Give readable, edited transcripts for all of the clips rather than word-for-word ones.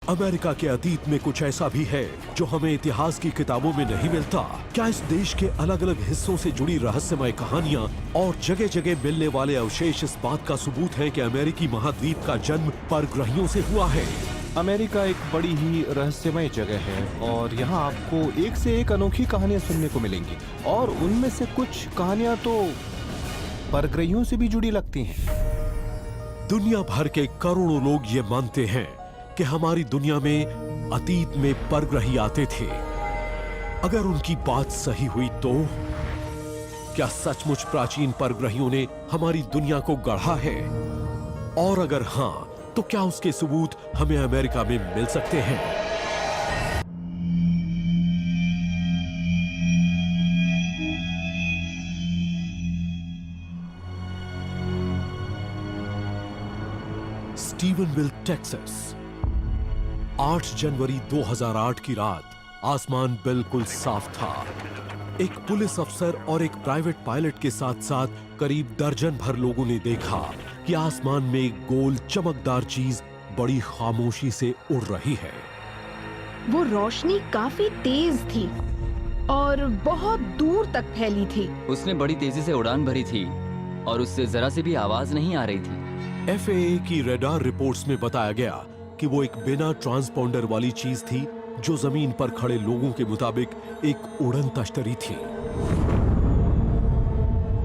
America के अतीत में कुछ ऐसा भी है जो हमें इतिहास की किताबों में नहीं मिलता। क्या इस देश के अलग अलग हिस्सों से जुड़ी रहस्यमय कहानियां और जगह जगह मिलने वाले अवशेष इस बात का सबूत है कि अमेरिकी महाद्वीप का जन्म परग्रहियों से हुआ है? अमेरिका एक बड़ी ही रहस्यमय जगह है और यहाँ आपको एक से एक अनोखी कहानियां सुनने को मिलेंगी और उनमें से कुछ कहानियां तो परग्रहियों से भी जुड़ी लगती हैं। दुनिया भर के करोड़ों लोग ये मानते हैं कि हमारी दुनिया में अतीत में परग्रही आते थे। अगर उनकी बात सही हुई तो क्या सचमुच प्राचीन परग्रहियों ने हमारी दुनिया को गढ़ा है? और अगर हां, तो क्या उसके सबूत हमें अमेरिका में मिल सकते हैं? स्टीवनविल, टेक्सास। 8 जनवरी 2008 की रात आसमान बिल्कुल साफ था। एक पुलिस अफसर और एक प्राइवेट पायलट के साथ साथ करीब दर्जन भर लोगों ने देखा कि आसमान में एक गोल चमकदार चीज बड़ी खामोशी से उड़ रही है। वो रोशनी काफी तेज थी और बहुत दूर तक फैली थी। उसने बड़ी तेजी से उड़ान भरी थी और उससे जरा सी भी आवाज नहीं आ रही थी। FAA की रडार रिपोर्ट्स में बताया गया कि वो एक बिना ट्रांसपोंडर वाली चीज थी जो जमीन पर खड़े लोगों के मुताबिक एक उड़न तश्तरी थी।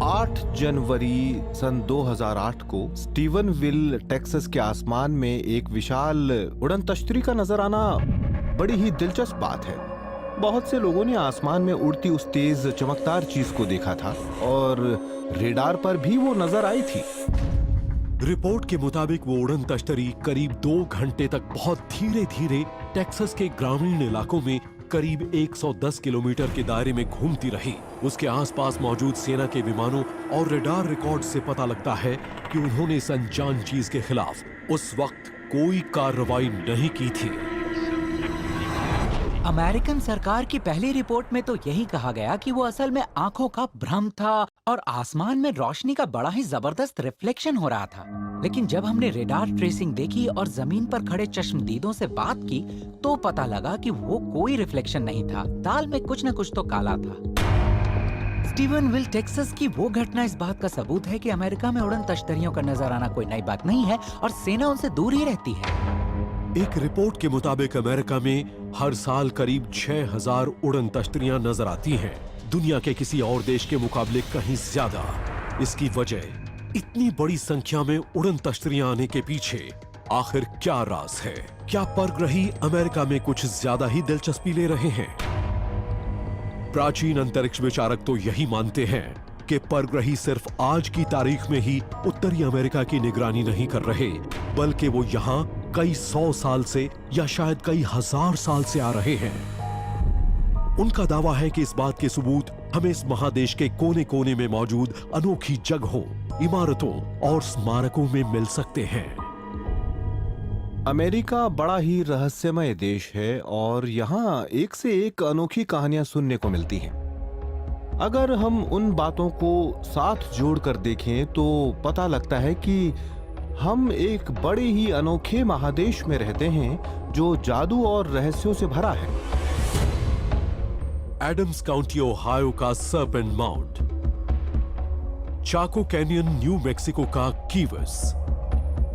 8 जनवरी सन 2008 को स्टीवनविल, टेक्सास के आसमान में एक विशाल उड़न तश्तरी का नजर आना बड़ी ही दिलचस्प बात है। बहुत से लोगों ने आसमान में उड़ती उस तेज चमकदार चीज को देखा था और रेडार पर भी वो नजर आई थी। रिपोर्ट के मुताबिक वो उड़न तश्तरी करीब 2 घंटे तक बहुत धीरे धीरे टेक्सास के ग्रामीण इलाकों में करीब 110 किलोमीटर के दायरे में घूमती रही। उसके आसपास मौजूद सेना के विमानों और रडार रिकॉर्ड से पता लगता है कि उन्होंने इस अनजान चीज के खिलाफ उस वक्त कोई कार्रवाई नहीं की थी। अमेरिकन सरकार की पहली रिपोर्ट में तो यही कहा गया कि वो असल में आंखों का भ्रम था और आसमान में रोशनी का बड़ा ही जबरदस्त रिफ्लेक्शन हो रहा था। लेकिन जब हमने रेडार ट्रेसिंग देखी और जमीन पर खड़े चश्मदीदों से बात की तो पता लगा कि वो कोई रिफ्लेक्शन नहीं था। दाल में कुछ न कुछ तो काला था। स्टीवनविल, टेक्सास की वो घटना इस बात का सबूत है कि अमेरिका में उड़न तश्तरियों का नजर आना कोई नई बात नहीं है और सेना उनसे दूर ही रहती है। एक रिपोर्ट के मुताबिक अमेरिका में हर साल करीब 6000 उड़न तश्तरियां नजर आती हैं। दुनिया के किसी और देश के मुकाबले कहीं ज्यादा। इसकी वजह इतनी बड़ी संख्या में उड़न तश्तरियां आने के पीछे आखिर क्या राज है? क्या परग्रही अमेरिका में कुछ ज्यादा ही दिलचस्पी ले रहे हैं? प्राचीन अंतरिक्ष विचारक तो यही मानते हैं कि परग्रही सिर्फ आज की तारीख में ही उत्तरी अमेरिका की निगरानी नहीं कर रहे, बल्कि वो यहाँ कई 100 साल से या शायद कई 1000 साल से आ रहे हैं। उनका दावा है कि इस बात के सबूत हमें इस महादेश के कोने कोने में मौजूद अनोखी जगहों, इमारतों और स्मारकों में मिल सकते हैं। अमेरिका बड़ा ही रहस्यमय देश है और यहाँ एक से एक अनोखी कहानियां सुनने को मिलती हैं। अगर हम उन बातों को साथ जोड़कर देखें तो पता लगता है कि हम एक बड़े ही अनोखे महादेश में रहते हैं जो जादू और रहस्यों से भरा है। एडम्स काउंटी, ओहायो का सर्पेंट माउंट, चाको कैनियन, न्यू मैक्सिको का कीवस,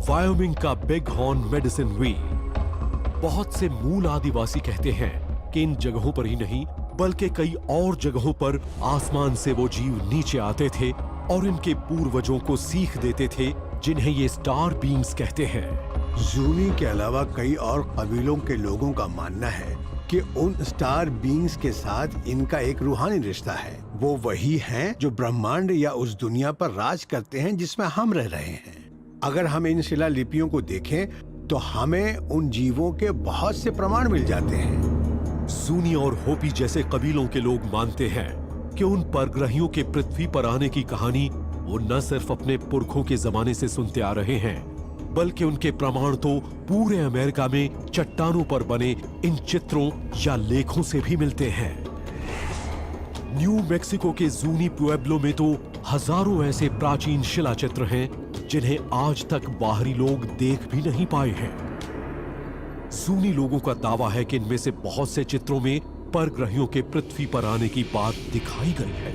वायोमिंग का बिग हॉर्न मेडिसिन व्हील। बहुत से मूल आदिवासी कहते हैं कि इन जगहों पर ही नहीं बल्कि कई और जगहों पर आसमान से वो जीव नीचे आते थे और इनके पूर्वजों को सीख देते थे, जिन्हें ये स्टार बीइंग्स कहते हैं। जूनी के अलावा कई और कबीलों के लोगों का मानना है कि उन स्टार बीइंग्स के साथ इनका एक रूहानी रिश्ता है। वो वही हैं जो ब्रह्मांड या उस दुनिया पर राज करते हैं जिसमें हम रह रहे हैं। अगर हम इन शिलालिपियों को देखें तो हमें उन जीवों के बहुत से प्रमाण मिल जाते हैं। सूनी और होपी जैसे कबीलों के लोग मानते हैं कि उन परग्रहियों के पृथ्वी पर आने की कहानी वो न सिर्फ अपने पुरखों के जमाने से सुनते आ रहे हैं, बल्कि उनके प्रमाण तो पूरे अमेरिका में चट्टानों पर बने इन चित्रों या लेखों से भी मिलते हैं। न्यू मैक्सिको के जूनी पुएब्लो में तो हजारों ऐसे प्राचीन शिलाचित्र हैं जिन्हें आज तक बाहरी लोग देख भी नहीं पाए हैं। सूनी लोगों का दावा है कि इनमें से बहुत से चित्रों में परग्रहियों के पृथ्वी पर आने की बात दिखाई गई है।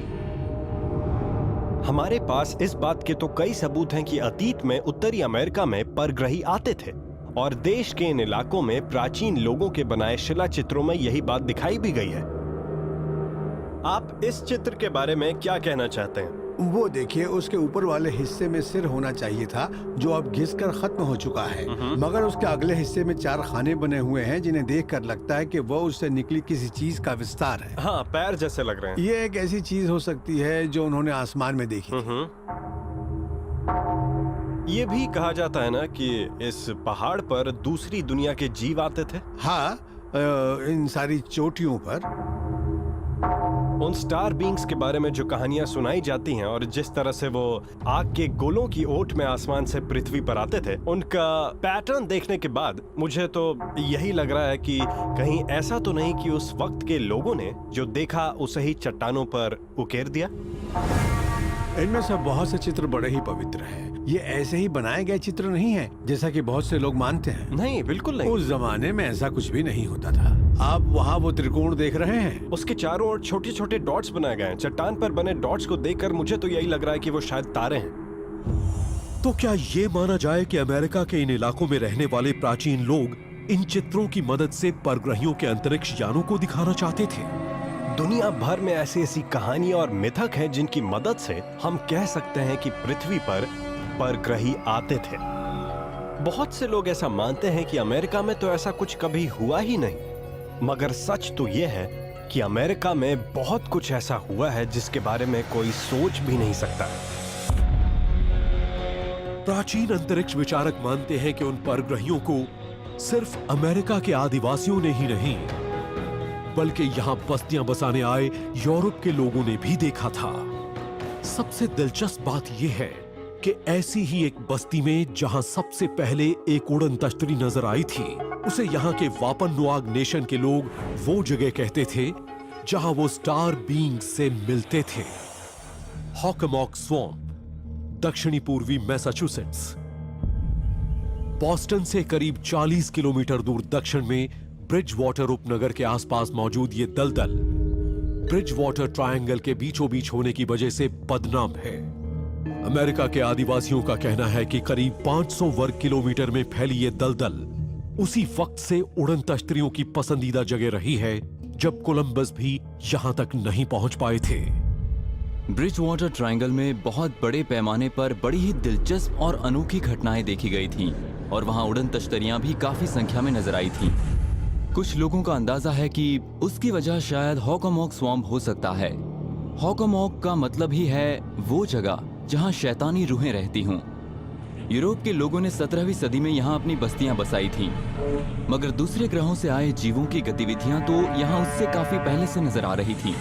हमारे पास इस बात के तो कई सबूत हैं कि अतीत में उत्तरी अमेरिका में परग्रही आते थे और देश के इन इलाकों में प्राचीन लोगों के बनाए शिला चित्रों में यही बात दिखाई भी गई है। आप इस चित्र के बारे में क्या कहना चाहते हैं? वो देखिए, उसके ऊपर वाले हिस्से में सिर होना चाहिए था जो अब घिसकर खत्म हो चुका है, मगर उसके अगले हिस्से में 4 खाने बने हुए हैं जिन्हें देखकर लगता है कि वो उससे निकली किसी चीज का विस्तार है। हाँ, पैर जैसे लग रहे हैं। ये एक ऐसी चीज हो सकती है जो उन्होंने आसमान में देखी थी। ये भी कहा जाता है ना कि इस पहाड़ पर दूसरी दुनिया के जीव आते थे। हाँ, इन सारी चोटियों पर उन स्टार बींग्स के बारे में जो कहानियां सुनाई जाती हैं और जिस तरह से वो आग के गोलों की ओट में आसमान से पृथ्वी पर आते थे, उनका पैटर्न देखने के बाद मुझे तो यही लग रहा है कि कहीं ऐसा तो नहीं कि उस वक्त के लोगों ने जो देखा उसे ही चट्टानों पर उकेर दिया। इनमें से बहुत से चित्र बड़े ही पवित्र हैं। ये ऐसे ही बनाए गए चित्र नहीं हैं, जैसा कि बहुत से लोग मानते हैं। नहीं, बिल्कुल नहीं। उस जमाने में ऐसा कुछ भी नहीं होता था। आप वहाँ वो त्रिकोण देख रहे हैं, उसके चारों ओर छोटे छोटे डॉट्स बनाए गए हैं। चट्टान पर बने डॉट्स को देखकर मुझे तो यही लग रहा है कि वो शायद तारे हैं। तो क्या ये माना जाए कि अमेरिका के इन इलाकों में रहने वाले प्राचीन लोग इन चित्रों की मदद से परग्रहियों के अंतरिक्ष यानों को दिखाना चाहते थे? दुनिया भर में ऐसी ऐसी कहानियां और मिथक हैं जिनकी मदद से हम कह सकते हैं कि पृथ्वी पर परग्रही आते थे। बहुत से लोग ऐसा मानते हैं कि अमेरिका में तो ऐसा कुछ कभी हुआ ही नहीं, मगर सच तो यह है कि अमेरिका में बहुत कुछ ऐसा हुआ है जिसके बारे में कोई सोच भी नहीं सकता। प्राचीन अंतरिक्ष विचारक मानते हैं कि उन परग्रहियों को सिर्फ अमेरिका के आदिवासियों ने ही नहीं, बल्कि यहां बस्तियां बसाने आए यूरोप के लोगों ने भी देखा था। सबसे दिलचस्प बात यह है कि ऐसी ही एक बस्ती में जहां सबसे पहले एक उड़न तश्तरी नजर आई थी, उसे यहां के वापननुआग नेशन के लोग वो जगह कहते थे जहां वो स्टार बीइंग से मिलते थे। हॉकमॉक स्वॉम्प, दक्षिणी पूर्वी मैसाचुसेट्स। बॉस्टन से करीब 40 किलोमीटर दूर दक्षिण में ब्रिज वाटर उपनगर के आसपास मौजूद ये दलदल ब्रिज वाटर ट्रायंगल के बीचों बीच होने की वजह से बदनाम है। अमेरिका के आदिवासियों का कहना है कि करीब 500 वर्ग किलोमीटर में फैली ये दलदल उसी वक्त से उड़न तश्तरियों की पसंदीदा जगह रही है जब कोलंबस भी यहां तक नहीं पहुंच पाए थे। ब्रिज वाटर ट्रायंगल में बहुत बड़े पैमाने पर बड़ी ही दिलचस्प और अनोखी घटनाएं देखी गई थीं और वहां उड़न तश्तरियां भी काफी संख्या में नजर आई थीं। कुछ लोगों का अंदाजा है कि उसकी वजह शायद हॉकमॉक स्वॉम्प हो सकता है। हॉकमॉक का मतलब ही है वो जगह जहां शैतानी रूहें रहती हों। यूरोप के लोगों ने 17वीं सदी में यहाँ अपनी बस्तियां बसाई थीं, मगर दूसरे ग्रहों से आए जीवों की गतिविधियां तो यहाँ उससे काफी पहले से नजर आ रही थीं।